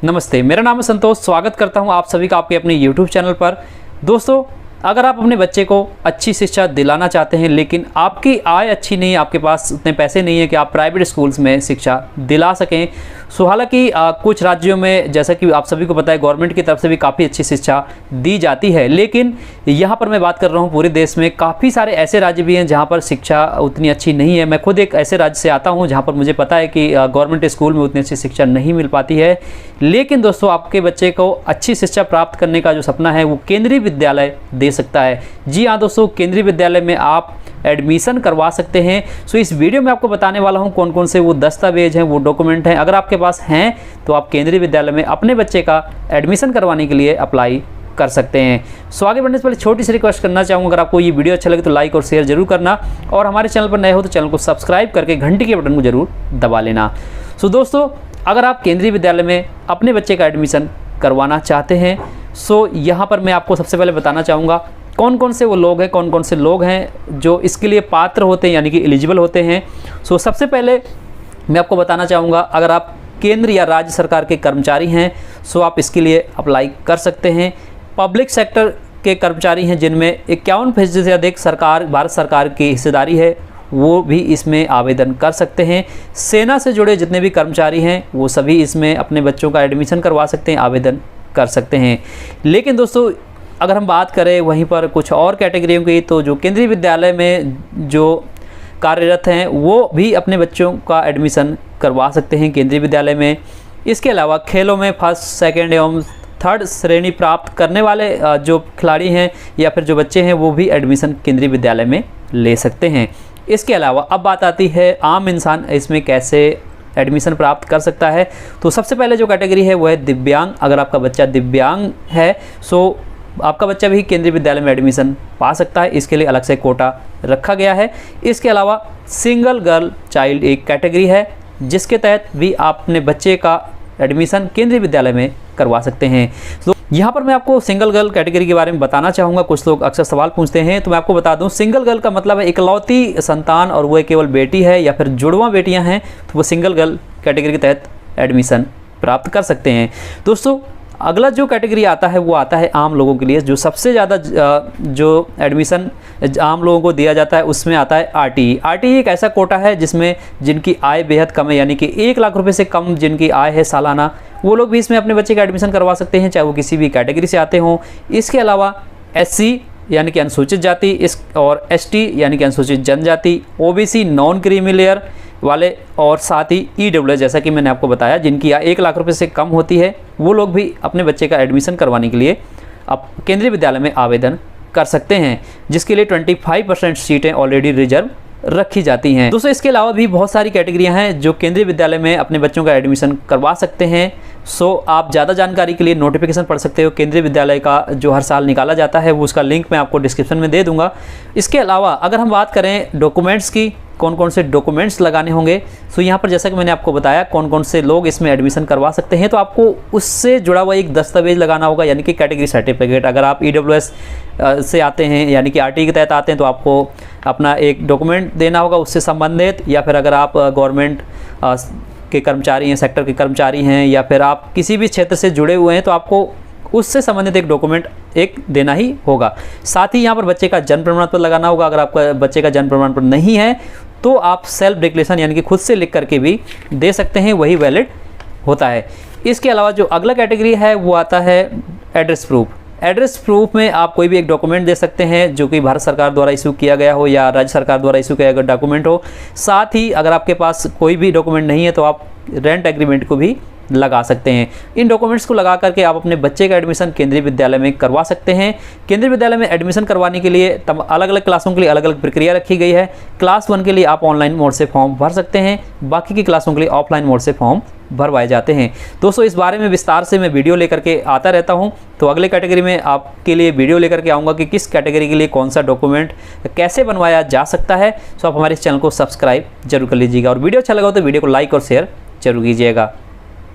नमस्ते, मेरा नाम है संतोष। स्वागत करता हूं आप सभी का आपके अपने YouTube चैनल पर। दोस्तों, अगर आप अपने बच्चे को अच्छी शिक्षा दिलाना चाहते हैं लेकिन आपकी आय अच्छी नहीं है, आपके पास उतने पैसे नहीं है कि आप प्राइवेट स्कूल्स में शिक्षा दिला सकें। सो हालांकि कुछ राज्यों में, जैसा कि आप सभी को पता है, गवर्नमेंट की तरफ से भी काफ़ी अच्छी शिक्षा दी जाती है, लेकिन यहाँ पर मैं बात कर रहा हूँ पूरे देश में काफ़ी सारे ऐसे राज्य भी हैं जहाँ पर शिक्षा उतनी अच्छी नहीं है। मैं खुद एक ऐसे राज्य से आता हूँ जहाँ पर मुझे पता है कि गवर्नमेंट स्कूल में उतनी अच्छी शिक्षा नहीं मिल पाती है। लेकिन दोस्तों, आपके बच्चे को अच्छी शिक्षा प्राप्त करने का जो सपना है वो केंद्रीय विद्यालय दे सकता है। जी हाँ दोस्तों, केंद्रीय विद्यालय में आप एडमिशन करवा सकते हैं। सो इस वीडियो में आपको बताने वाला हूं कौन कौन से वो दस्तावेज हैं, वो डॉक्यूमेंट हैं। अगर आपके पास हैं तो आप केंद्रीय विद्यालय में अपने बच्चे का एडमिशन करवाने के लिए अप्लाई कर सकते हैं। सो आगे बढ़ने से पहले छोटी सी रिक्वेस्ट करना चाहूँगा, अगर आपको ये वीडियो अच्छा लगे तो लाइक और शेयर जरूर करना, और हमारे चैनल पर नए हो तो चैनल को सब्सक्राइब करके घंटी के बटन को जरूर दबा लेना। सो दोस्तों, अगर आप केंद्रीय विद्यालय में अपने बच्चे का एडमिशन करवाना चाहते हैं, सो यहाँ पर मैं आपको सबसे पहले बताना चाहूँगा कौन कौन से वो लोग हैं, कौन कौन से लोग हैं जो इसके लिए पात्र होते हैं, यानी कि एलिजिबल होते हैं। सो सबसे पहले मैं आपको बताना चाहूँगा, अगर आप केंद्र या राज्य सरकार के कर्मचारी हैं सो आप इसके लिए अप्लाई कर सकते हैं। पब्लिक सेक्टर के कर्मचारी हैं जिनमें 51% से अधिक भारत सरकार की हिस्सेदारी है, वो भी इसमें आवेदन कर सकते हैं। सेना से जुड़े जितने भी कर्मचारी हैं वो सभी इसमें अपने बच्चों का एडमिशन करवा सकते हैं, आवेदन कर सकते हैं। लेकिन दोस्तों, अगर हम बात करें वहीं पर कुछ और कैटेगरियों की, तो जो केंद्रीय विद्यालय में जो कार्यरत हैं वो भी अपने बच्चों का एडमिशन करवा सकते हैं केंद्रीय विद्यालय में। इसके अलावा खेलों में फर्स्ट, सेकंड एवं थर्ड श्रेणी प्राप्त करने वाले जो खिलाड़ी हैं या फिर जो बच्चे हैं वो भी एडमिशन केंद्रीय विद्यालय में ले सकते हैं। इसके अलावा अब बात आती है आम इंसान इसमें कैसे एडमिशन प्राप्त कर सकता है। तो सबसे पहले जो कैटेगरी है वो है दिव्यांग। अगर आपका बच्चा दिव्यांग है सो आपका बच्चा भी केंद्रीय विद्यालय में एडमिशन पा सकता है, इसके लिए अलग से कोटा रखा गया है। इसके अलावा सिंगल गर्ल चाइल्ड एक कैटेगरी है जिसके तहत भी आप अपने बच्चे का एडमिशन केंद्रीय विद्यालय में करवा सकते हैं। तो यहाँ पर मैं आपको सिंगल गर्ल कैटेगरी के बारे में बताना चाहूँगा। कुछ लोग अक्सर सवाल पूछते हैं, तो मैं आपको बता दूँ, सिंगल गर्ल का मतलब है इकलौती संतान और वो केवल बेटी है या फिर जुड़वा बेटियाँ हैं तो वो सिंगल गर्ल कैटेगरी के तहत एडमिशन प्राप्त कर सकते हैं। दोस्तों, अगला जो कैटेगरी आता है वो आता है आम लोगों के लिए। जो सबसे ज़्यादा जो एडमिशन आम लोगों को दिया जाता है उसमें आता है आरटीई। आरटीई एक ऐसा कोटा है जिसमें जिनकी आय बेहद कम है, यानी कि 1 लाख रुपए से कम जिनकी आय है सालाना, वो लोग भी इसमें अपने बच्चे का एडमिशन करवा सकते हैं, चाहे वो किसी भी कैटेगरी से आते हों। इसके अलावा एससी यानी कि अनुसूचित जाति और एसटी यानी कि अनुसूचित जनजाति, ओबीसी नॉन क्रीमी लेयर वाले, और साथ ही ईडब्ल्यूएस जैसा कि मैंने आपको बताया जिनकी आय 1 लाख रुपए से कम होती है, वो लोग भी अपने बच्चे का एडमिशन करवाने के लिए अब केंद्रीय विद्यालय में आवेदन कर सकते हैं, जिसके लिए 25% सीटें ऑलरेडी रिजर्व रखी जाती हैं। दोस्तों, इसके अलावा भी बहुत सारी कैटेगरियां हैं जो केंद्रीय विद्यालय में अपने बच्चों का एडमिशन करवा सकते हैं। सो आप ज़्यादा जानकारी के लिए नोटिफिकेशन पढ़ सकते हो केंद्रीय विद्यालय का जो हर साल निकाला जाता है, वो उसका लिंक मैं आपको डिस्क्रिप्शन में दे दूंगा। इसके अलावा अगर हम बात करें डॉक्यूमेंट्स की, कौन कौन से डॉक्यूमेंट्स लगाने होंगे, तो यहाँ पर जैसा कि मैंने आपको बताया कौन कौन से लोग इसमें एडमिशन करवा सकते हैं, तो आपको उससे जुड़ा हुआ एक दस्तावेज लगाना होगा, यानी कि कैटेगरी सर्टिफिकेट। अगर आप ईडब्ल्यूएस से आते हैं यानी कि आरटीई के तहत आते हैं तो आपको अपना एक डॉक्यूमेंट देना होगा उससे संबंधित, या फिर अगर आप गवर्नमेंट के कर्मचारी हैं, सेक्टर के कर्मचारी हैं, या फिर आप किसी भी क्षेत्र से जुड़े हुए हैं तो आपको उससे संबंधित एक डॉक्यूमेंट एक देना ही होगा। साथ ही यहाँ पर बच्चे का जन्म प्रमाण पत्र लगाना होगा। अगर आपका बच्चे का जन्म प्रमाण पत्र नहीं है तो आप सेल्फ डिक्लेरेशन यानी कि खुद से लिख करके भी दे सकते हैं, वही वैलिड होता है। इसके अलावा जो अगला कैटेगरी है वो आता है एड्रेस प्रूफ। एड्रेस प्रूफ में आप कोई भी एक डॉक्यूमेंट दे सकते हैं जो कि भारत सरकार द्वारा इशू किया गया हो या राज्य सरकार द्वारा इशू किया गया डॉक्यूमेंट हो। साथ ही अगर आपके पास कोई भी डॉक्यूमेंट नहीं है तो आप रेंट एग्रीमेंट को भी लगा सकते हैं। इन डॉक्यूमेंट्स को लगा करके आप अपने बच्चे का एडमिशन केंद्रीय विद्यालय में करवा सकते हैं। केंद्रीय विद्यालय में एडमिशन करवाने के लिए तब अलग अलग क्लासों के लिए अलग अलग प्रक्रिया रखी गई है। क्लास 1 के लिए आप ऑनलाइन मोड से फॉर्म भर सकते हैं, बाकी की क्लासों के लिए ऑफलाइन मोड से फॉर्म भरवाए जाते हैं। दोस्तों, इस बारे में विस्तार से मैं वीडियो लेकर के आता रहता हूं, तो अगले कैटेगरी में आपके लिए वीडियो लेकर के आऊँगा कि किस कैटेगरी के लिए कौन सा डॉक्यूमेंट कैसे बनवाया जा सकता है। सो आप हमारे इस चैनल को सब्सक्राइब जरूर कर लीजिएगा, और वीडियो अच्छा लगा हो तो वीडियो को लाइक और शेयर जरूर कीजिएगा।